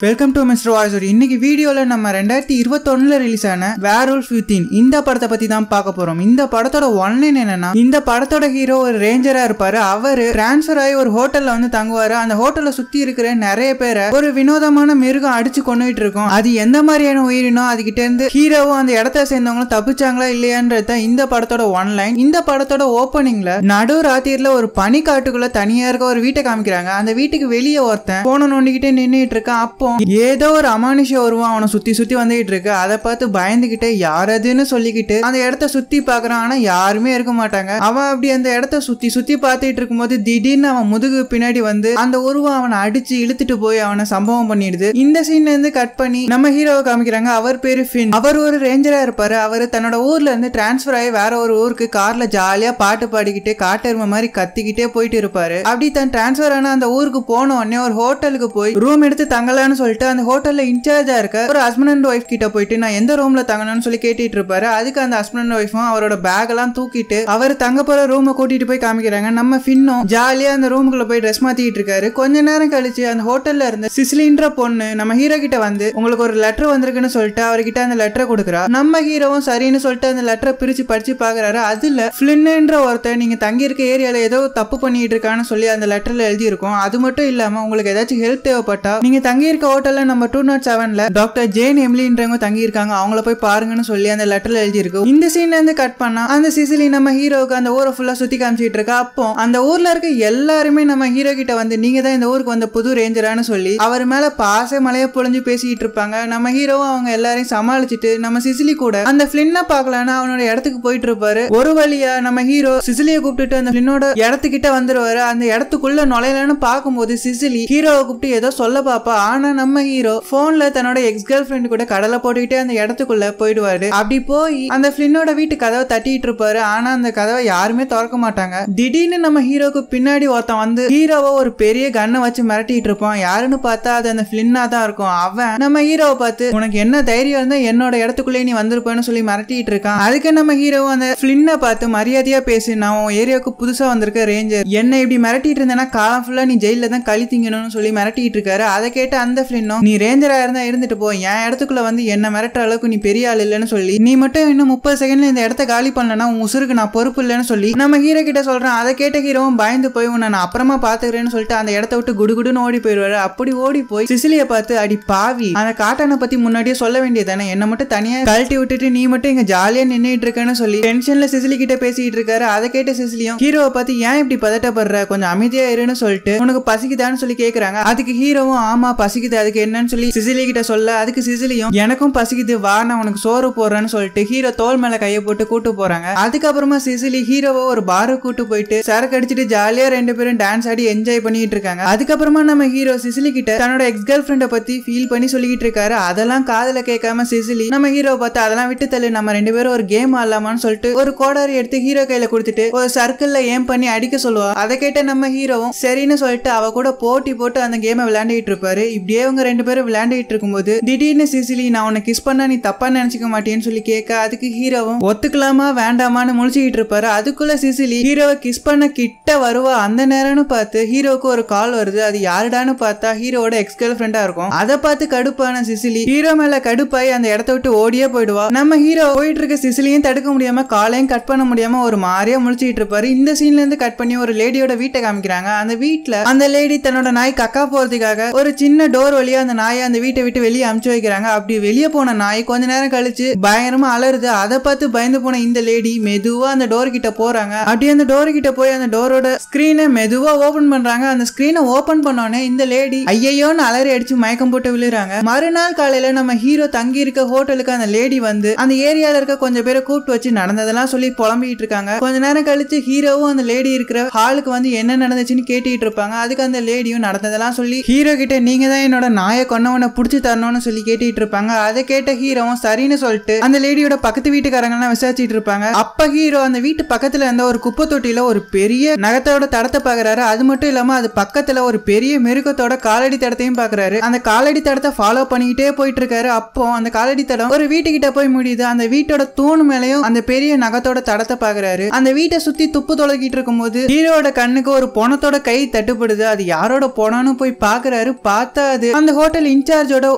Welcome to mister voice. இன்னைக்கு வீடியோல நம்ம 2021 ரிலீஸ் ஆன வேர்வொல்ஃப் வித்தின் இந்த படத்தை பத்தி தான் பார்க்க போறோம். இந்த படத்தோட ஒன்லைன் என்னன்னா, இந்த படத்தோட ஹீரோ ஒரு ரேஞ்சரா இருப்பாரு. அவரு டிரான்ஸ்பர் ஆகி ஒரு ஹோட்டல்ல வந்து தங்குவாரு. அந்த ஹோட்டல்ல சுத்தி இருக்கிற நிறைய பேரை ஒரு வினோதமான மிருகம் அடிச்சு கொண்டுகிட்டு இருக்கும். அது எந்த மாதிரியான உயிரினோ அதுகிட்ட இருந்து ஹீரோவும் அந்த இடத்த சேர்ந்தவங்களும் தப்பிச்சாங்களா இல்லையான்றது இந்த படத்தோட ஒன்லைன். இந்த படத்தோட ஓப்பனிங்ல நடு ராத்திரில ஒரு பனிக்காட்டுக்குள்ள தனியா இருக்க ஒரு வீட்டை காமிக்கிறாங்க. அந்த வீட்டுக்கு வெளியே ஒருத்தன் போன நோண்டிக்கிட்டே நின்றுட்டு இருக்கான். அப்போ ஏதோ ஒரு அமானுஷம் வருவான், அவனை சுத்தி சுத்தி வந்துகிட்டு இருக்கு. அதை பார்த்து பயந்துகிட்டு யாரதுன்னு சொல்லிக்கிட்டு அந்த இடத்த சுத்தி பாக்குறான். ஆனா யாருமே இருக்க மாட்டாங்க. அவன் அப்படி அந்த இடத்த சுத்தி சுத்தி பார்த்துட்டு இருக்கும்போது திடீர்னு அவன் முதுகு பின்னாடி வந்து அந்த உருவம் அவனை அடிச்சு இழுத்துட்டு போய் அவனை சம்பவம் பண்ணிடுது. இந்த சீன்ல இருந்து கட் பண்ணி நம்ம ஹீரோவை காமிக்கிறாங்க. அவர் பேரு ஃபின். அவர் ஒரு ரேஞ்சரா இருப்பாரு. அவர் தன்னோட ஊர்ல இருந்து டிரான்ஸ்பர் ஆகி வேற ஒரு ஊருக்கு கார்ல ஜாலியா பாட்டு பாடிக்கிட்டு காட்டெருமை மாதிரி கத்திக்கிட்டே போயிட்டு இருப்பாரு. அப்படி தன் டிரான்ஸ்பர் ஆன அந்த ஊருக்கு போன உடனே ஒரு ஹோட்டலுக்கு போய் ரூம் எடுத்து தங்கலான்னு சொல்லிட்டு அந்த ஹோட்டல்ல இன்சார்ஜா இருக்க ஒரு ஹஸ்பண்ட் அண்ட் ஒய்ஃப் கிட்ட போயிட்டு நான் எந்த ரூம்ல தங்கணும்னு சொல்லி கேட்டுட்டு இருப்பாரு. அதுக்கு அந்த ஹஸ்பண்ட் அண்ட் ஒய்ஃபும் அவரோட பேக் எல்லாம் தூக்கிட்டு அவர் தங்க போற ரூமை கூட்டிட்டு போய் காமிக்கிறாங்க. நம்ம ஃபின்னும் ஜாலியா அந்த ரூமுக்குள்ள போய் ட்ரெஸ் மாத்திட்டு இருக்காரு. கொஞ்ச நேரம் கழிச்சு அந்த ஹோட்டல்ல இருந்த சிசிலின்ற பொண்ணு நம்ம ஹீரோ கிட்ட வந்து உங்களுக்கு ஒரு லெட்டர் வந்திருக்குன்னு சொல்லிட்டு அவர்கிட்ட அந்த லெட்டரை கொடுக்குறா. நம்ம ஹீரோவும் சரின்னு சொல்லிட்டு அந்த லெட்டரை பிரிச்சு படிச்சு பாக்குறாரு. அதுல ஃபிளின்ன்ற ஒருத்தர் நீங்க தங்கி இருக்க ஏரியால ஏதோ தப்பு பண்ணிட்டு இருக்கான்னு சொல்லி அந்த லெட்டர்ல எழுதி இருக்கும். அது மட்டும் இல்லாம உங்களுக்கு ஏதாச்சும் ஹெல்ப் தேவைப்பட்டா நீங்க தங்கி இருக்க ஹோட்டல்ல நம்ம 207ல டாக்டர் ஜேன் எம்லின்றவங்க தங்கி இருக்காங்க, அவங்கள போய் பாருங்கன்னு சொல்லி அந்த லெட்டர்ல எழுதி இருக்கும். இந்த சீன்ல இருந்து கட் பண்ணா அந்த சிசிலி நம்ம ஹீரோவுக்கு அந்த ஊரை ஃபுல்லா சுத்தி காமிச்சிட்டு இருக்கா. அப்போ அந்த ஊர்ல இருக்க எல்லாருமே நம்ம ஹீரோ கிட்ட வந்து நீங்க தான் இந்த ஊருக்கு வந்த புது ரேஞ்சரான்னு சொல்லி அவர் மேல பாச மலைய பொழிஞ்சு பேசிட்டு இருப்பாங்க. நம்ம ஹீரோவும் அவங்க எல்லாரையும் சமாளிச்சுட்டு நம்ம சிசிலி கூட அந்த ஃபிளின்ன பாக்கலான்னு அவனோட இடத்துக்கு போயிட்டு இருப்பாரு. ஒரு வழியா நம்ம ஹீரோ சிசிலியை கூப்பிட்டுட்டு அந்த ஃபிளினோட இடத்துக்கிட்ட வந்துருவாரு. அந்த இடத்துக்குள்ள நுழையலன்னு பார்க்கும்போது சிசிலி ஹீரோவை கூப்பிட்டு ஏதோ சொல்ல பாப்பா. ஆனா நம்ம ஹீரோ போன்ல தன்னோட எக்ஸ் கேர்ள் ஃப்ரெண்ட் கூட கடலை போட்டுக்கிட்டே அந்த இடத்துக்குள்ள போயிடுவாரு. அப்படி போய் அந்த ஃபிளினோட வீட்டு கதவை தட்டிட்டு இருப்பாரு. ஆனா அந்த கதவை யாருமே திறக்க மாட்டாங்க. திடீர்னு நம்ம ஹீரோக்கு பின்னாடி ஒருத்தன் வந்து ஹீரோவை ஒரு பெரிய கண்ணை வச்சு மிரட்டிட்டு இருப்பான். யாருன்னு பார்த்தா அது அந்த ஃபிளின்னா தான் இருக்கும். அவன் நம்ம ஹீரோவை பார்த்து உனக்கு என்ன தைரியம் இருந்தா என்னோட இடத்துக்குள்ளே நீ வந்திருப்பேன்னு சொல்லி மிரட்டிட்டு இருக்கான். அதுக்கு நம்ம ஹீரோவும் அந்த ஃபிளின்னை பார்த்து மரியாதையா பேசி நான் உன் ஏரியாவுக்கு புதுசா வந்திருக்க ரேஞ்சர், என்ன இப்படி மிரட்டிட்டு இருந்தேன்னா காலம் ஃபுல்லா நீ ஜெயில தான் கழி திங்கணும்னு சொல்லி மிரட்டிட்டு இருக்காரு. அதை கேட்ட அந்த ஃபிளின்னும் நீ ரேஞ்சரா இருந்தா இருந்துட்டு போ, என் இடத்துக்குள்ள வந்து என்ன மிரட்டுற அளவுக்கு நீ பெரிய ஆள் இல்லைன்னு சொல்லி நீ மட்டும் இன்னும் 30 செகண்ட்ல இந்த இடத்த காலி பண்ணலன்னா உன் உசுருக்கு நான் பொறுப்பு இல்லைன்னு சொல்லி நம்ம ஹீரோ கிட்ட சொல்றேன். அதை கேட்ட ஹீரோவும் பயந்து போய் உன்னை நான் அப்புறமா பாத்துக்கிறேன்னு சொல்லிட்டு அந்த இடத்த விட்டு குடுகுடுன்னு ஓடி போயிடுவாரு. அப்படி ஓடி போய் சிசிலியை பார்த்து அடி பாவி, அந்த காட்டனை பத்தி முன்னாடியே சொல்ல வேண்டியதானே, என்ன மட்டும் தனியா கழட்டி விட்டுட்டு நீ மட்டும் இங்க ஜாலியா நின்னுட்டு இருக்கேன்னு சொல்லி டென்ஷன்ல சிசிலி கிட்ட பேசிட்டு இருக்காரு. அதை கேட்ட சிசிலியும் ஹீரோவை பார்த்து ஏன் இப்படி பதட்டப்படுற, கொஞ்சம் அமைதியா இருன்னு சொல்லிட்டு உனக்கு பசிக்குதான்னு சொல்லி கேக்குறாங்க. அதுக்கு ஹீரோவும் ஆமா பசிக்குது, அதுக்கு என்னன்னு சொல்லி சிசிலி கிட்ட சொல்ல அதுக்கு சிசிலியும் எனக்கும் பசிக்குது வா நான் உனக்கு சோறு போடுறேன்னு சொல்லிட்டு ஹீரோ தோல் மேல கையை போட்டு கூட்டு போறாங்க. அதுக்கப்புறமா சிசிலி ஹீரோவை ஒரு பாரு கூட்டு போயிட்டு சரக்கு அடிச்சுட்டு ஜாலியா ரெண்டு பேரும் டான்ஸ் ஆடி என்ஜாய் பண்ணிட்டு இருக்காங்க. அதுக்கப்புறமா நம்ம ஹீரோ சிசிலி கிட்ட தன்னோட எக்ஸ் கேர்ள் ஃப்ரெண்டை பத்தி ஃபீல் பண்ணி சொல்லிட்டு இருக்காரு. அதெல்லாம் காதுல கேட்காம சிசிலி நம்ம ஹீரோ பார்த்து அதெல்லாம் விட்டு தள்ளு, நம்ம ரெண்டு பேரும் ஒரு கேம் ஆடலாமான்னு சொல்லிட்டு ஒரு கோடாரி எடுத்து ஹீரோ கையில கொடுத்துட்டு ஒரு சர்க்கிள்ல ஏம் பண்ணி அடிக்க சொல்லுவா. அதை கேட்ட நம்ம ஹீரோவும் சரின்னு சொல்லிட்டு அவ கூட போட்டி போட்டு அந்த கேமை விளையாண்டுட்டு இருப்பாரு. இப்படியே அவங்க ரெண்டு பேரும் விளையாண்டுட்டு இருக்கும்போது திடீர்னு சிசிலி நான் உன்னை கிஸ் பண்ணா நீ தப்பா நினைச்சுக்க மாட்டேன்னு சொல்லி கேட்க அதுக்கு ஹீரோவும் ஒத்துக்கலாமா வேண்டாமான்னு முழிச்சுக்கிட்டு இருப்பாரு. அதுக்குள்ள சிசிலி ஹீரோவை கிஸ் பண்ண கிட்ட வருவா. அந்த நேரம்னு பார்த்து ஹீரோவுக்கு ஒரு கால் வருது. அது யாருடான்னு பார்த்தா ஹீரோவோட எக்ஸ் கேர்ள் ஃப்ரெண்டா இருக்கும். அதை பார்த்து கடுப்பான சிசிலி ஹீரோ மேல கடுப்பாய் அந்த இடத்த விட்டு ஓடியே போயிடுவா. நம்ம ஹீரோ போயிட்டு இருக்க சிசிலியும் தடுக்க முடியாம காலையும் கட் பண்ண முடியாம ஒரு மாதிரியா முழிச்சுக்கிட்டு இருப்பாரு. இந்த சீன்ல இருந்து கட் பண்ணி ஒரு லேடியோட வீட்டை காமிக்கிறாங்க. அந்த வீட்டுல அந்த லேடி தன்னோட நாய் கக்கா போறதுக்காக ஒரு சின்ன டோர் வழியா அந்த நாயை அந்த வீட்டை விட்டு வெளியே அமுச்சு வைக்கிறாங்க. அப்படி வெளியே போன நாய் கொஞ்ச நேரம் கழிச்சு பயங்கரமா அலறுது. அதை பார்த்து பயந்து போன இந்த லேடி மெதுவா அந்த டோர் கிட்ட போறாங்க. அப்படி அந்த டோர் கிட்ட போய் அந்த டோரோட ஸ்கிரீனை மெதுவா ஓபன் பண்றாங்க. அந்த ஸ்கிரீனை ஓபன் பண்ணோடனே இந்த லேடி ஐயோன்னு அலறி அடிச்சு மயக்கம் போட்டு விழுறாங்க. மறுநாள் காலையில நம்ம ஹீரோ தங்கி இருக்க ஹோட்டலுக்கு அந்த லேடி வந்து அந்த ஏரியால இருக்க கொஞ்சம் பேரை கூப்பிட்டு வச்சு நடந்ததெல்லாம் சொல்லி புலம்பிட்டு இருக்காங்க. கொஞ்ச நேரம் கழிச்சு ஹீரோவும் அந்த லேடி இருக்கிற ஹாலுக்கு வந்து என்ன நடந்துச்சுன்னு கேட்டுட்டு இருப்பாங்க. அதுக்கு அந்த லேடியும் நடந்ததெல்லாம் சொல்லி ஹீரோ கிட்ட நீங்க தான் என்னோட நாயை கொன்னவனை புடிச்சு தரணும்னு சொல்லி கேட்டுட்டு இருப்பாங்க. அதை கேட்ட ஹீரோவும் சரின்னு சொல்லிட்டு அந்த லேடியோட பக்கத்து வீட்டுக்காரங்க எல்லாம் விசாரிச்சுட்டு இருப்பாங்க. அப்ப ஹீரோ அந்த வீட்டு பக்கத்துல இருந்த ஒரு குப்பை தொட்டியில ஒரு பெரிய நகத்தோட தடத்தை பாக்குறாரு. அது மட்டும் இல்லாம அது பக்கத்துல ஒரு பெரிய மிருகத்தோட காலடி தடத்தையும் பாக்குறாரு. அந்த காலடி தடத்தை ஃபாலோ பண்ணிக்கிட்டே போயிட்டு இருக்காரு. அப்போ அந்த காலடி தடம் ஒரு வீட்டுக்கிட்ட போய் முடியுது. அந்த வீட்டோட தூண் மேலையும் அந்த பெரிய நகத்தோட தடத்தை பாக்குறாரு. அந்த வீட்டை சுத்தி துப்பு தொலைக்கிட்டு இருக்கும்போது ஹீரோட கண்ணுக்கு ஒரு பொணத்தோட கை தட்டுப்படுது. அது யாரோட பொணம்னு போய் பாக்குறாரு. பார்த்தா அது அந்த ஹோட்டல் இன்சார்ஜோட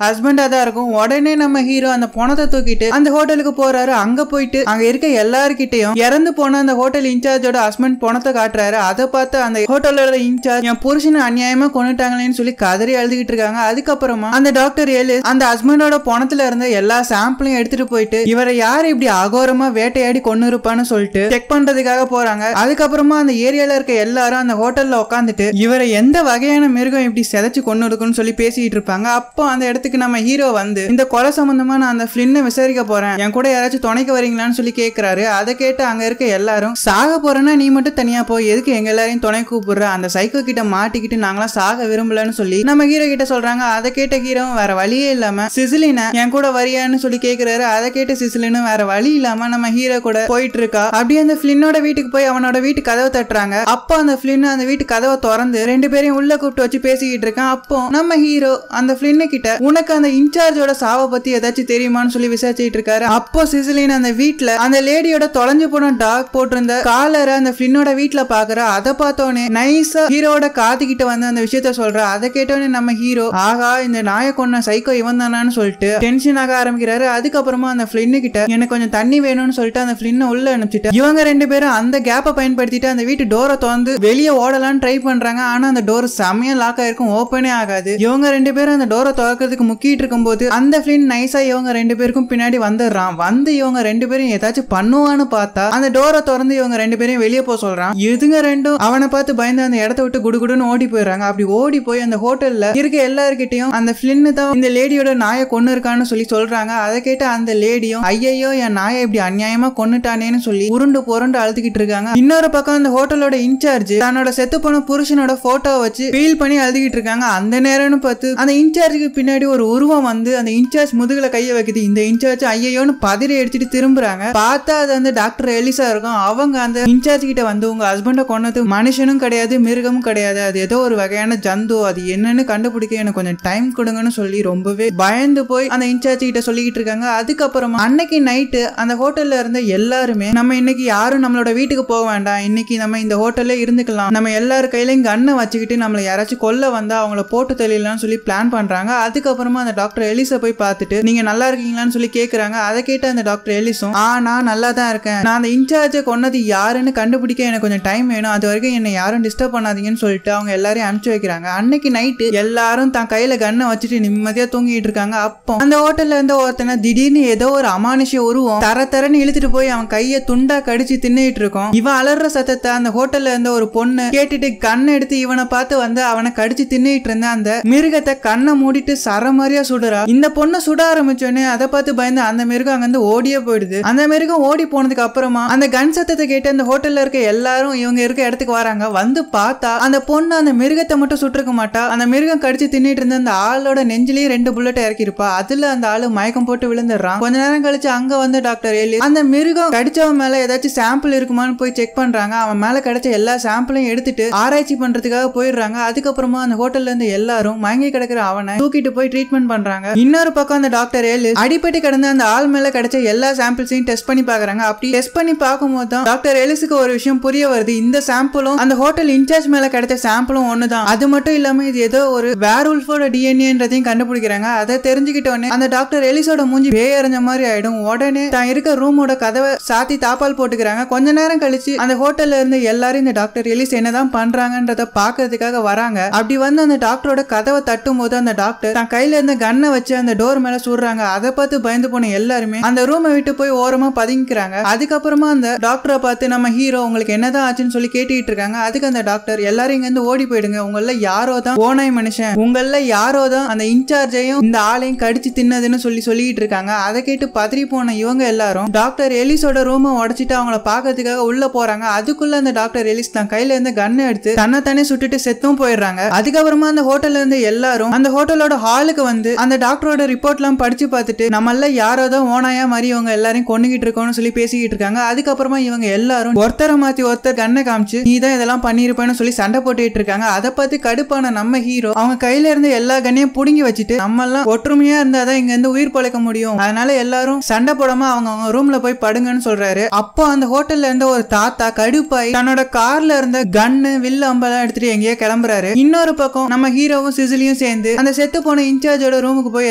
ஹஸ்பண்டா தான் இருக்கும். உடனே நம்ம ஹீரோ அந்த பணத்தை தூக்கிட்டு அந்த ஹோட்டலுக்கு போறாரு. அங்க போயிட்டு அங்க இருக்க எல்லார்கிட்டையும் இறந்து போன அந்த ஹோட்டல் இன்சார்ஜோட ஹஸ்பண்ட் பணத்தை காட்டுறாரு. அதை பார்த்து அந்த ஹோட்டலோட இன்சார்ஜ் என் புருஷனை அநியாயமா கொண்டுட்டாங்களேன்னு சொல்லி கதறி எழுதிக்கிட்டு இருக்காங்க. அதுக்கப்புறமா அந்த டாக்டர் எலிஸ் அந்த ஹஸ்பண்டோட பணத்துல இருந்த எல்லா சாம்பிளையும் எடுத்துட்டு போயிட்டு இவரை யாரு இப்படி அகோரமா வேட்டையாடி கொண்டு இருப்பான்னு சொல்லிட்டு செக் பண்றதுக்காக போறாங்க. அதுக்கப்புறமா அந்த ஏரியால இருக்க எல்லாரும் அந்த ஹோட்டல்ல உட்காந்துட்டு இவரை எந்த வகையான மிருகம் இப்படி செதைச்சு கொண்டு இருக்குன்னு சொல்லி பேசிட்டு இருப்பாங்க. அப்போ அந்த இடத்துக்கு நம்ம ஹீரோ வந்து இந்த கொலை சம்பந்தமா நான் அந்த ஃபிளின்னை விசாரிக்க போறேன், என் கூட யாராச்சும் துணைக்கு வரீங்களான்னு சொல்லி கேட்கிறாரு. அதை கேட்டு அங்க இருக்க எல்லாரும் சாக போறேன்னா நீ மட்டும் தனியா போய் எதுக்கு எங்க எல்லாரையும் துணை கூப்பிடுற, அந்த சைக்கோ கிட்ட மாட்டிக்கிட்டு நாங்களாம் சாக விரும்பலன்னு சொல்லி நம்ம ஹீரோ கிட்ட சொல்றாங்க. அதை கேட்ட ஹீரோ வேற வழியே இல்லாம சிசிலின என் கூட வரியான்னு சொல்லி கேட்கிறாரு. அதை கேட்டு சிசிலின்னு வேற வழி இல்லாம நம்ம ஹீரோ கூட போயிட்டு இருக்கா. அப்படியே அந்த ஃபிளினோட வீட்டுக்கு போய் அவனோட வீட்டு கதவை தட்டுறாங்க. அப்போ அந்த ஃபிளின் அந்த வீட்டு கதவை திறந்து ரெண்டு பேரையும் உள்ள கூப்பிட்டு வச்சு பேசிக்கிட்டு இருக்கான். அப்போ நம்ம ஹீரோ அந்த ஃபிளின் கிட்ட உனக்கு அந்த இன்சார்ஜோட சாவை பத்தி ஏதாச்சும் தெரியுமான்னு சொல்லி விசாரிச்சுட்டு இருக்காரு. அப்போ சிசிலின் அந்த வீட்டுல அந்த லேடியோட தொலைஞ்சு போன டாக் போட்டிருந்த காலரை அந்த ஃபிளினோட வீட்டுல பாக்குறா. அதை பார்த்தோன்னே நைஸா ஹீரோட காது கிட்ட வந்து அந்த விஷயத்த சொல்றா. அதை கேட்டோன்னே நம்ம ஹீரோ ஆகா இந்த நாயை கொன்ன சைக்கோ இவன் தானான்னு சொல்லிட்டு டென்ஷன் ஆக ஆரம்பிக்கிறாரு. அதுக்கப்புறமா அந்த ஃபிளின் கிட்ட எனக்கு கொஞ்சம் தண்ணி வேணும்னு சொல்லிட்டு அந்த ஃபிளின்னை உள்ள அனுப்பிச்சிட்டு இவங்க ரெண்டு பேரும் அந்த கேப்பை பயன்படுத்திட்டு அந்த வீட்டு டோரை திறந்து வெளியே ஓடலான்னு ட்ரை பண்றாங்க. ஆனா அந்த டோர் செமையா லாக் ஆயிருக்கும், ஓப்பனே ஆகாது. இவங்க ரெண்டு பேரும் அந்த டோரை திறக்கிறதுக்கு முக்கிட்டு இருக்கும் போது அந்த ஃபிளின் நைஸா இவங்க ரெண்டு பேருக்கும் பின்னாடி வந்துடுறான். வந்து இவங்க ரெண்டு பேரும் ஏதாச்சும் பண்ணுவான்னு பார்த்தா அந்த டோரை திறந்து இவங்க ரெண்டு பேரும் வெளியே போக சொல்றான். இதுங்க ரெண்டும் அவனை பார்த்து பயந்து அந்த இடத்த விட்டு குடுகுடுன்னு ஓடி போயிடுறாங்க. அப்படி ஓடி போய் அந்த ஹோட்டல்ல இருக்க எல்லார்கிட்டையும் அந்த ஃபிளின் தான் இந்த லேடியோட நாயை கொன்னு இருக்கான்னு சொல்லி சொல்றாங்க. அதை கேட்டு அந்த லேடியும் ஐயோ என் நாயை இப்படி அநியாயமா கொன்னுட்டானேன்னு சொல்லி உருண்டு புரண்டு அழுதுகிட்டு இருக்காங்க. இன்னொரு பக்கம் அந்த ஹோட்டலோட இன்சார்ஜ் தன்னோட செத்து போன புருஷனோட போட்டோ வச்சு ஃபீல் பண்ணி அழுதுகிட்டு இருக்காங்க. அந்த நேரம்னு பார்த்து அந்த இன்சார்ஜுக்கு பின்னாடி ஒரு உருவம் வந்து அந்த இன்சார்ஜ் முதுகுல கைய வைக்குது. இந்த இன்சார்ஜ் ஐயோன்னு பதறி அடிச்சுட்டு திரும்புறாங்க. பார்த்தா அது அந்த டாக்டர் எலிசா இருக்கும். அவங்க அந்த இன்சார்ஜ் கிட்ட வந்து உங்க ஹஸ்பண்ட கொன்னது மனுஷனும் கிடையாது மிருகமும் கிடையாது, அது ஏதோ ஒரு வகையான ஜந்து, அது என்னன்னு கண்டுபிடிக்க எனக்கு கொஞ்சம் டைம் கொடுங்கன்னு சொல்லி ரொம்பவே பயந்து போய் அந்த இன்சார்ஜ் கிட்ட சொல்லிக்கிட்டு இருக்காங்க. அதுக்கப்புறமா அன்னைக்கு நைட்டு அந்த ஹோட்டல்ல இருந்த எல்லாருமே நம்ம இன்னைக்கு யாரும் நம்மளோட வீட்டுக்கு போக வேண்டாம், இன்னைக்கு நம்ம இந்த ஹோட்டல்ல இருந்துக்கலாம், நம்ம எல்லாரும் கையிலையும் கண்ணை வச்சுக்கிட்டு நம்மள யாராச்சும் கொல்ல வந்தா அவங்கள போட்டு தெரியலாம்னு சொல்லி பிளான் பண்றாங்க. அதுக்கப்புறமா அந்த டாக்டர் எலிசா போய் பார்த்துட்டு நீங்க நல்லா இருக்கீங்களான்னு சொல்லி கேக்குறாங்க. அதை கேட்டு அந்த டாக்டர் எலிசும் நான் நல்லா தான் இருக்கேன், நான் அந்த இன்சார்ஜை கொன்னது யாருன்னு கண்டுபிடிக்க எனக்கு கொஞ்சம் டைம் வேணும், அது வரைக்கும் என்னை யாரும் டிஸ்டர்ப் பண்ணாதீங்கன்னு சொல்லிட்டு அவங்க எல்லாரையும் அனுப்பிச்சு வைக்கிறாங்க. அன்னைக்கு நைட்டு எல்லாரும் தான் கையில கண்ணை வச்சுட்டு நிம்மதியா தூங்கிட்டு இருக்காங்க. அப்போ அந்த ஹோட்டல்ல இருந்த ஒருத்தனை திடீர்னு ஏதோ ஒரு அமானுஷ உருவம் தரன்னு இழுத்துட்டு போய் அவன் கையை துண்டா கடிச்சு தின்னுட்டு இருக்கும். இவன் அலற சத்தத்தை அந்த ஹோட்டல்ல இருந்த ஒரு பொண்ணு கேட்டுட்டு கண்ணை எடுத்து இவனை பார்த்து வந்து அவனை கடிச்சு தின்னுட்டு இருந்த அந்த மிருகத்தை கண்ணை மூடிட்டு சரமாரியா சுடுறா. இந்த பொண்ணு சுட ஆரம்பிச்சோன்னே அதை பார்த்து பயந்து அந்த மிருகம் அங்கிருந்து ஓடியே போயிடுது. அந்த மிருகம் ஓடி போனதுக்கு அப்புறமா அந்த கன் சத்தத்தை கேட்டு அந்த ஹோட்டல்ல இருக்க எல்லாரும் இவங்க இருக்க இடத்துக்கு வராங்க. வந்து பார்த்தா அந்த பொண்ணு அந்த மிருகத்தை மட்டும் சுட்டிருக்க மாட்டா, அந்த மிருகம் கடிச்சு தின்னுட்டு இருந்த அந்த ஆளோட நெஞ்சிலேயே 2 புல்லட் இறக்கி இருப்பா. அதுல அந்த ஆளு மயக்கம் போட்டு விழுந்துடுறான். கொஞ்ச நேரம் கழிச்சு அங்க வந்து டாக்டர் எலிஸ் அந்த மிருகம் கடிச்சவன் மேல ஏதாச்சும் சாம்பிள் இருக்குமான்னு போய் செக் பண்றாங்க. அவன் மேல கிடைச்ச எல்லா சாம்பிளையும் எடுத்துட்டு ஆராய்ச்சி பண்றதுக்காக போயிடுறாங்க. அதுக்கப்புறமா அந்த ஹோட்டல்ல இருந்து எல்லாரும் மயங்கி கிடக்குற அவனை தூக்கிட்டு போய் ட்ரீட்மெண்ட் பண்றாங்க. இன்னொரு பக்கம் அந்த டாக்டர் எலிஸ் அடிப்பட்டு கிடந்த அந்த ஆள் மேல கிடைச்ச எல்லா சாம்பிள்ஸையும் டெஸ்ட் பண்ணி பாக்குறாங்க. அப்படி டெஸ்ட் பண்ணி பார்க்கும்போது தான் டாக்டர் எலிஸுக்கு ஒரு விஷயம் புரிய வருது. இந்த சாம்பிளும் அந்த ஹோட்டல் இன்சார்ஜ் மேல கிடைச்ச சாம்பிளும் ஒண்ணுதான். அது மட்டும் இல்லாம இது ஏதோ ஒரு வேர்வுல்ஃபோட டிஎன்ஏன்றதையும் கண்டுபிடிக்கிறாங்க. அதை தெரிஞ்சுக்கிட்டோன்னே அந்த டாக்டர் எலிஸோட மூஞ்சி பேயறிஞ்ச மாதிரி ஆயிடும். உடனே தான் இருக்க ரூமோட கதவை சாத்தி தாப்பால் போட்டுக்கிறாங்க. கொஞ்ச நேரம் கழிச்சு அந்த ஹோட்டல்ல இருந்து எல்லாரும் இந்த டாக்டர் எலிஸ் என்னதான் பண்றாங்கன்றத பாக்குறதுக்காக வராங்க. அப்படி வந்து அந்த டாக்டரோட கதவை தட்டும் போது அந்த டாக்டர் தான் கையில இருந்த கண்ணை வச்சு அந்த டோர் மேல சுடுறாங்க. அதை பார்த்து பயந்து போன எல்லாருமே அந்த ரூமை விட்டு போய் ஓரமா பதுங்கிக்கிறாங்க. அதுக்கப்புறமா அந்த டாக்டரை பார்த்து நம்ம ஹீரோ உங்களுக்கு என்னதான் ஆச்சுன்னு சொல்லி கேட்டுட்டு இருக்காங்க. அதுக்கு அந்த டாக்டர் எல்லாரும் இங்க இருந்து ஓடி போயிடுங்க, உங்கள யாரோ தான் ஓனாய் மனுஷன், உங்கள யாரோ தான் அந்த இன்சார்ஜையும் இந்த ஆளையும் கடிச்சு தின்னதுன்னு சொல்லிட்டு இருக்காங்க. அதை கேட்டு பதறி போன இவங்க எல்லாரும் டாக்டர் எலிஸோட ரூமை உடைச்சிட்டு அவங்கள பாக்கிறதுக்காக உள்ள போறாங்க. அதுக்குள்ள அந்த டாக்டர் எலிஸ் தான் கையில இருந்து கண்ணை எடுத்து தன்னை சுட்டுட்டு செத்தும் போயிடுறாங்க. அதுக்கப்புறமா அந்த ஹோட்டல்ல இருந்து எல்லாரும் அந்த ஹோட்டலோட ஹாலுக்கு வந்து அந்த டாக்டரோட ரிப்போர்ட் எல்லாம் படிச்சு பார்த்துட்டு நம்மள யாரோ தான் ஓனாயா மாதிரி இவங்க எல்லாரையும் கொண்டுகிட்டு இருக்கோம்னு சொல்லி பேசிக்கிட்டு இருக்காங்க. அதுக்கப்புறமா இவங்க எல்லாரும் ஒருத்தரை மாத்தி ஒருத்தர் கண்ணை காமிச்சு நீ தான் இதெல்லாம் பண்ணிருப்பேன்னு சொல்லி சண்டை போட்டுட்டு இருக்காங்க. அதை பார்த்து கடுப்பான நம்ம ஹீரோ அவங்க கையில இருந்து எல்லா கண்ணையும் புடுங்கி வச்சுட்டு நம்ம எல்லாம் ஒற்றுமையா இருந்தாதான் இங்க இருந்து உயிர் பழைக்க முடியும், அதனால எல்லாரும் சண்டை போடாம அவங்க ரூம்ல போய் படுங்கன்னு சொல்றாரு. அப்போ அந்த ஹோட்டல்ல இருந்த ஒரு தாத்தா கடுப்பாய் தன்னோட கார்ல இருந்த கன்னு வில்லு அம்பெல்லாம் எடுத்துட்டு எங்கேயோ கிளம்புறாரு. இன்னொரு பக்கம் நம்ம ஹீரோவும் சிசிலியும் சிசிலியும் சேர்ந்து அந்த செத்து போன இன்சார்ஜோட ரூமுக்கு போய்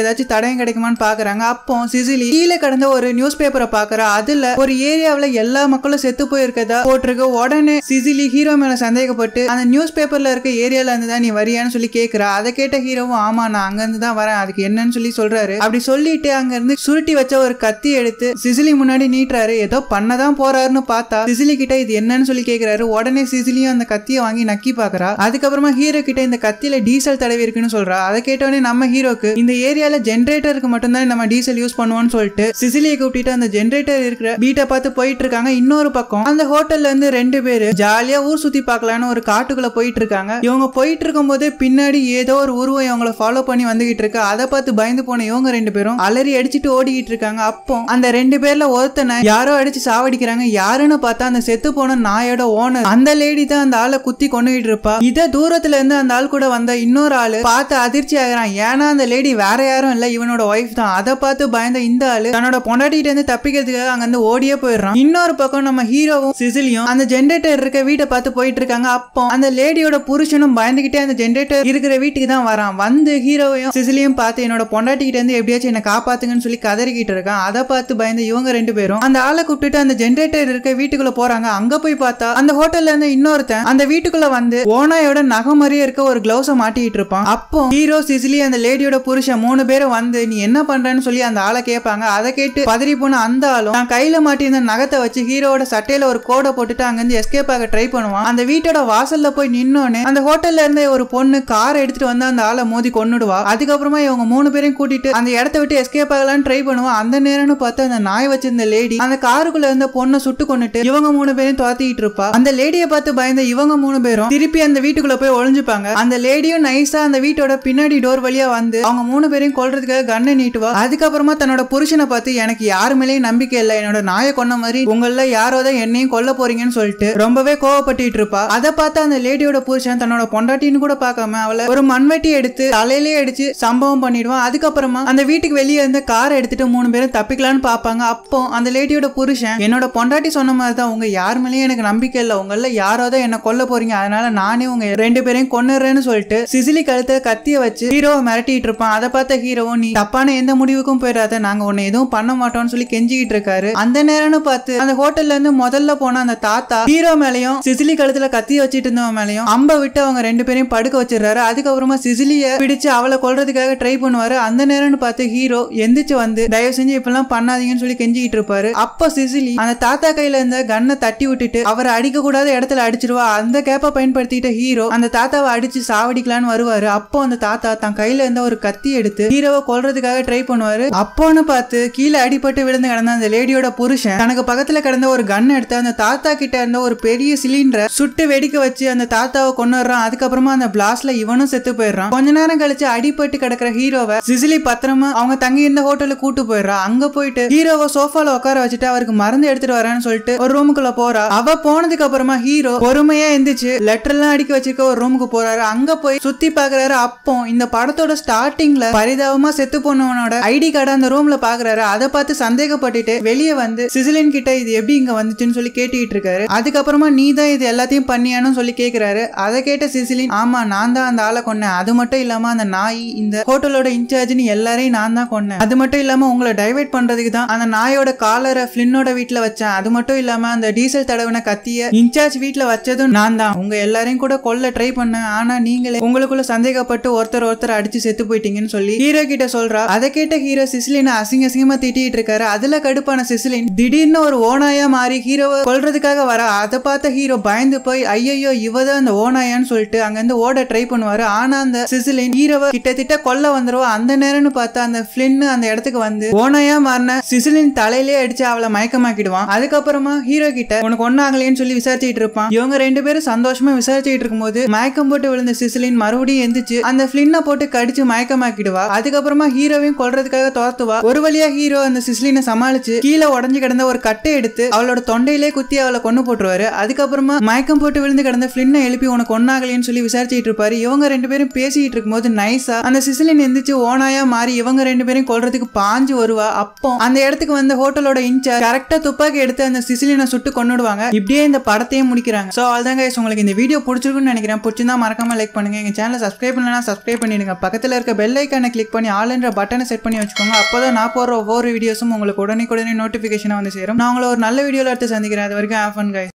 ஏதாச்சும் தடயம் கிடைக்குமான்னு பாக்குறாங்க. அப்போ சிசிலி கீழே கடந்த ஒரு நியூஸ் பேப்பரை பாக்குறா. அதுல ஒரு ஏரியாவில எல்லா மக்களும் செத்து போயிருக்கதா போட்டிருக்கு. உடனே சிசிலி ஹீரோ மேல சந்தேகப்பட்டு அந்த நியூஸ் பேப்பர்ல இருக்க ஏரியால இருந்து தான் நீ வரியான்னு சொல்லி கேக்குறா. அதை கேட்ட ஹீரோவும் ஆமா நான் அங்க இருந்து தான் வரேன், அதுக்கு என்னன்னு சொல்லி சொல்றாரு. அப்படி சொல்லிட்டு அங்க இருந்து சுருட்டி வச்ச ஒரு கத்தி எடுத்து சிசிலி முன்னாடி நீட்டுறாரு. ஏதோ பண்ணதான் போறாருன்னு பார்த்தா சிசிலி கிட்ட இது என்னன்னு சொல்லி கேக்குறாரு. உடனே சிசிலியும் அந்த கத்தியை வாங்கி நக்கி பாக்குறா. அதுக்கப்புறமா ஹீரோ கிட்ட இந்த கத்தியில டீசல் தடவி இருக்குன்னு சொல்றா. அதை கேட்டோடனே நம்ம ஹீரோக்கு இந்த ஏரியால ஜென்ரேட்டருக்கு மட்டும்தான் நம்ம டீசல் யூஸ் பண்ணுவோம்னு சொல்லிட்டு சிசிலியை கூப்பிட்டு அந்த ஜென்ரேட்டர் இருக்கிற வீட்டை பார்த்து போயிட்டு இருக்காங்க. இன்னொரு பக்கம் அந்த ஹோட்டல்ல இருந்து 2 பேரு ஜாலியா ஊர் சுத்தி பார்க்கலான்னு ஒரு காட்டுக்குள்ள போயிட்டு இருக்காங்க. இவங்க போயிட்டு இருக்கும் போது பின்னாடி ஏதோ ஒரு உருவம் இவங்களை ஃபாலோ பண்ணி வந்துகிட்டு இருக்கு. அதை பார்த்து பயந்து போன இவங்க 2 பேரும் அலறி அடிச்சுட்டு ஓடிக்கிட்டு இருக்காங்க. அப்போ அந்த 2 பேர்ல ஒருத்தனை யாரோ அடிச்சு சாவடிக்கிறாங்க. யாருன்னு பார்த்தா அந்த செத்து போன நாயோட ஓனர். அந்த லேடி தான் அந்த ஆளை குத்தி கொண்டுகிட்டு இருப்பா. இத தூரத்துல இருந்து அந்த ஆள் கூட வந்த இன்னொரு ஆளு பார்த்து அதிர்ச்சி ஆகிறான். ஏன்னா அந்த லேடி வேற யாரும் இல்ல, இவனோட ஒய்ஃப் தான். அதை பார்த்து பயந்த இந்த ஆளு தன்னோட பொண்டாட்டிட்டு இருந்து தப்பிக்கிறதுக்காக அங்க இருந்து ஓடியே போயிடுறான். இன்னொரு பக்கம் நம்ம ஹீரோவும் சிசிலியும் அந்த ஜென்ரேட்டர் இருக்க வீட்டை பார்த்து போயிட்டு இருக்காங்க. அப்போ அந்த லேடியோட புருஷனும் பயந்துகிட்டே அந்த ஜென்ரேட்டர் இருக்கிற வீட்டுக்கு தான் வரான். வந்து ஹீரோவையும் சிசிலியும் பார்த்து என்னோட பொண்டாட்டிக்கிட்ட இருந்து எப்படியாச்சும் என்ன காப்பாத்துங்கன்னு சொல்லி கதறிக்கிட்டு இருக்கான். அதை பார்த்து பயந்து இவங்க 2 பேரும் அந்த ஆளை கூப்பிட்டு அந்த ஜென்ரேட்டர் இருக்க வீட்டுக்குள்ள போறாங்க. அங்க போய் பார்த்தா அந்த ஹோட்டல்ல இருந்து இன்னொருத்தன் அந்த வீட்டுக்குள்ள வந்து ஓனாயோட நகை மாதிரியே இருக்க ஒரு கிளவுஸ மாட்டிட்டு இருப்பான். அப்போ ஹீரோ சிசிலி அந்த லேடியோட புருஷன் 3 பேரும் வந்து நீ என்ன பண்றன்னு சொல்லி அந்த ஆளை கேட்பாங்க. அதை கேட்டு பதறி போன அந்த ஆளும் தான் கையில மாட்டியிருந்த நகத்தை வச்சு ஹீரோட சட்டையில ஒரு கோடை போட்டுட்டு அங்கிருந்து எஸ்கேப் ஆக ட்ரை பண்ணுவான். அந்த வீட்டோட வாசல்ல போய் நின்னோன்னு அந்த ஹோட்டல்ல இருந்த ஒரு பொண்ணு கார் எடுத்துட்டு வந்து அந்த ஆளை மோதி கொன்னுடுவா. அதுக்கப்புறமா இவங்க 3 பேரையும் கூட்டிட்டு அந்த இடத்த விட்டு எஸ்கேப் ஆகலான்னு ட்ரை பண்ணுவான். அந்த நேரம்னு பார்த்து அந்த நாய் வச்சிருந்த லேடி அந்த காருக்குள்ள இருந்த பொண்ணை சுட்டு கொண்டுட்டு இவங்க 3 பேரையும் துரத்திட்டு இருப்பா. அந்த லேடியை பார்த்து பயந்த இவங்க 3 பேரும் திருப்பி அந்த வீட்டுக்குள்ள போய் ஒளிஞ்சுப்பாங்க. அந்த லேடியும் நைஸா அந்த வீட்டோட பின்னாடி டோர் வழியா வந்து அவங்க 3 பேரையும் கொல்றதுக்காக கண்ணை நீட்டுவா. அதுக்கப்புறமா தன்னோட புருஷனை பார்த்து எனக்கு யாரு மேலேயும் நம்பிக்கை இல்லை, என்னோட நாயை கொன்ன மாதிரி உங்கள யாரோ தான் என்னையும் கொல்ல போறீங்கன்னு சொல்லிட்டு ரொம்பவே கோவப்பட்டு இருப்பா. அதை பார்த்து அந்த லேடியோட புருஷன் தன்னோட பொண்டாட்டின்னு கூட பார்க்காம அவளை ஒரு மண்வெட்டி எடுத்து தலையிலேயே அடிச்சு சம்பவம் பண்ணிடுவான். அதுக்கப்புறமா அந்த வீட்டுக்கு வெளியே இருந்த காரை எடுத்துட்டு 3 பேரும் தப்பிக்கலான்னு பாப்பாங்க. அப்போ அந்த லேடியோட புருஷன் என்னோட பொண்டாட்டி சொன்ன மாதிரி தான் உங்க யார் மேலேயும் எனக்கு நம்பிக்கை இல்லை, உங்கள யாரோ தான் என்ன கொல்ல போறீங்க, அதனால நானே உங்க 2 பேரையும் கொன்னுறேன்னு சொல்லிட்டு சிசிலி கழுத்தை கத்திய வச்சு ஹீரோவை மிரட்டிட்டு இருப்பான். அதை பார்த்த ஹீரோவும் நீ தப்பான எந்த முடிவுக்கும் போயிடாத, நாங்க உன்னை எதுவும் பண்ண மாட்டோம்னு சொல்லி கெஞ்சிக்கிட்டு இருக்காரு. அந்த நேரம்னு பார்த்து அந்த ஹோட்டல்ல இருந்து முதல்ல போன அந்த தாத்தா ஹீரோ மேலையும் சிசிலி கழுத்துல கத்தி வச்சிட்டு இருந்தவன் மேலையும் அம்ப விட்டு அவங்க 2 பேரையும் படுக்க வச்சிடறாரு. அதுக்கப்புறமா சிசிலிய பிடிச்சு அவளை கொல்றதுக்காக ட்ரை பண்ணுவாரு. அந்த நேரம்னு பார்த்து ஹீரோ எந்திரிச்சு வந்து தயவு செஞ்சு இப்பெல்லாம் பண்ணாதீங்கன்னு சொல்லி கெஞ்சிக்கிட்டு இருப்பாரு. அப்போ சிசிலி அந்த தாத்தா கையில இருந்த கண்ணை தட்டி விட்டுட்டு அவரை அடிக்க கூடாத இடத்துல அடிச்சிருவா. அந்த கேப்பை பயன்படுத்திட்டு ஹீரோ அந்த தாத்தாவை அடிச்சு சாவடிக்கலான்னு வருவாரு. அப்போ அந்த தாத்தா தன் கையில இருந்த ஒரு கத்தி எடுத்து ஹீரோவை கொல்றதுக்காக ட்ரை பண்ணுவாரு. அப்போன்னு பார்த்து கீழே அடிபட்டு விழுந்து கிடந்த அந்த லேடியோட புருஷன் தனக்கு பக்கத்துல கிடந்த ஒரு கன் எடுத்து அந்த தாத்தா கிட்ட இருந்த ஒரு பெரிய சிலிண்டரை சுட்டு வெடிக்க வச்சு அந்த தாத்தாவை கொன்னுறான். அதுக்கப்புறமா அந்த பிளாஸ்ட்ல இவனும் செத்து போயிடுறான். கொஞ்ச நேரம் கழிச்சு அடிபட்டு கிடக்கிற ஹீரோவை சிசிலி பத்திரமா அவங்க தங்கி இருந்த ஹோட்டலுக்கு கூட்டு போயிடுறா. அங்க போயிட்டு ஹீரோவை சோஃபால உட்கார வச்சுட்டு அவருக்கு மருந்து எடுத்துட்டு வரேன்னு சொல்லிட்டு ஒரு ரூமுக்குள்ள போறா. அவ போனதுக்கு அப்புறமா ஹீரோ பொறுமையா எந்திரிச்சு லெட்டர் எல்லாம் அடிக்க வச்சிருக்க ஒரு ரூமுக்கு போறாரு. அங்க போய் சுத்தி பாக்குறாரு. அப்போ இந்த படத்தோட ஸ்டார்டிங்ல பரிதாபமா செத்து போனவனோட ஐடி கார்டு அந்த ரூம்ல பாக்குறாரு. அதை பார்த்து சந்தேகப்பட்டுட்டு வெளியே வந்து சிசிலின் கிட்ட இது எப்படி இங்க வந்துச்சுன்னு சொல்லி கேட்டுக்கிட்டு இருக்காரு. அதுக்கப்புறமா நீ தான் இது எல்லாத்தையும் பண்ணியானு சொல்லி கேக்குறாரு. அதை கேட்ட சிசிலின் ஆமா நான் தான் அந்த ஆளை கொன்னேன், அது மட்டும் இல்லாம அந்த நாய் இந்த ஹோட்டலோட இன்சார்ஜ்னு எல்லாரையும் நான் தான் கொன்னேன், அது மட்டும் இல்லாம உங்களை டைவர்ட் பண்றதுக்கு தான் அந்த நாயோட காலரை ஃபிளினோட வீட்டுல வச்சேன், அது மட்டும் இல்லாம அந்த டீசல் தடவின கத்திய இன்சார்ஜ் வீட்டுல வச்சதும் நான் தான், உங்க எல்லாரையும் கூட கொல்ல ட்ரை பண்ணேன், ஆனா நீங்களே உங்களுக்குள்ள சந்தேகப்பட்டு ஒருத்தர் அடிச்சு செத்து போயிட்டீங்கன்னு சொல்லி ஹீரோ கிட்ட சொல்றா. அதை கேட்ட ஹீரோ சிசிலினை அசிங்கமா திட்டிட்டு இருக்காரு. அதுல கடுப்பான சிசிலின் திடீர்னு ஒரு ஓனாயா மாறி ஹீரோவை கொல்றதுக்காக வர. அதை பார்த்த ஹீரோ பயந்து போய் ஐயோ இவதான் அந்த ஓனாயான்னு சொல்லிட்டு அங்கிருந்து ஓட ட்ரை பண்ணுவாரு. ஆனா அந்த சிசிலின் ஹீரோவை கிட்டத்தட்ட கொல்ல வந்துருவா. அந்த நேரம்னு பார்த்தா அந்த ஃபிளின் அந்த இடத்துக்கு வந்து ஓனாயா மாறின சிசிலின் தலையிலே அடிச்சு அவளை மயக்கமாக்கிடுவான். அதுக்கப்புறமா ஹீரோ கிட்ட உனக்கு ஒன்னாகலேன்னு சொல்லி விசாரிச்சுட்டு இருப்பான். இவங்க 2 பேரும் சந்தோஷமா விசாரிச்சுட்டு இருக்கும்போது மயக்கம் போட்டு விழுந்த சிசிலின் மறுபடியும் எந்திரிச்சு அந்த ஃபிளின்னை போட்டு கடிச்சு மயக்கமாக்கிடுவா. அதுக்கப்புறமா ஹீரோவையும் கொல்றதுக்காக துரத்துவா. ஒரு வழியா ஹீரோ அந்த சிசிலினை சமாளிச்சு கீழே உடஞ்சு கிடந்த ஒரு கட்டை எடுத்து அவளோட தொண்டையிலே குத்தி அவளை கொண்டு போட்டுருவாரு. அதுக்கப்புறமா மயக்கம் போட்டு விழுந்து கிடந்த ஃபிளின்னை எழுப்பி உனக்கு ஒன்னாகலேன்னு சொல்லி விசாரிச்சுட்டு இருப்பாரு. இவங்க 2 பேரும் பேசிட்டு இருக்கும்போது நைஸா அந்த சிசிலின் எந்திரிச்சு ஓனாயா மாறி இவங்க 2 பேரும் கொல்றதுக்கு பாஞ்சு வருவா. அப்போ அந்த இடத்துக்கு வந்து ஹோட்டலோட இன்சார்ஜ் கரெக்டா துப்பாக்கி எடுத்து அந்த சிசிலினை சுட்டு கொன்னுடுவாங்க. இப்படியே இந்த படத்தையும் முடிக்கிறாங்க. சோ அவ்வளவுதான் கைஸ், உங்களுக்கு இந்த வீடியோ பிடிச்சிருக்குன்னு நினைக்கிறேன். பிடிச்சிருந்தா மறக்காம லைக் பண்ணுங்க. எங்க சேனலை சப்ஸ்கிரைப் பண்ணலாம் பண்ணலனா சப்ஸ்கிரைப் பண்ணிடுங்க. பக்கத்துல இருக்க பெல் ஐகானை கிளிக் பண்ணி ஆல் என்ற பட்டனை செட் பண்ணி வச்சுக்கோங்க. அப்போதான் நான் போடுற ஒவ்வொரு வீடியோஸும் உங்களுக்கு உடனே நோட்டிபிகேஷனா வந்து சேரும். நான் உங்களை ஒரு நல்ல வீடியோல எடுத்து சந்திக்கிறேன். அது வரைக்கும் ஹேவ் ஃபன் கைஸ்.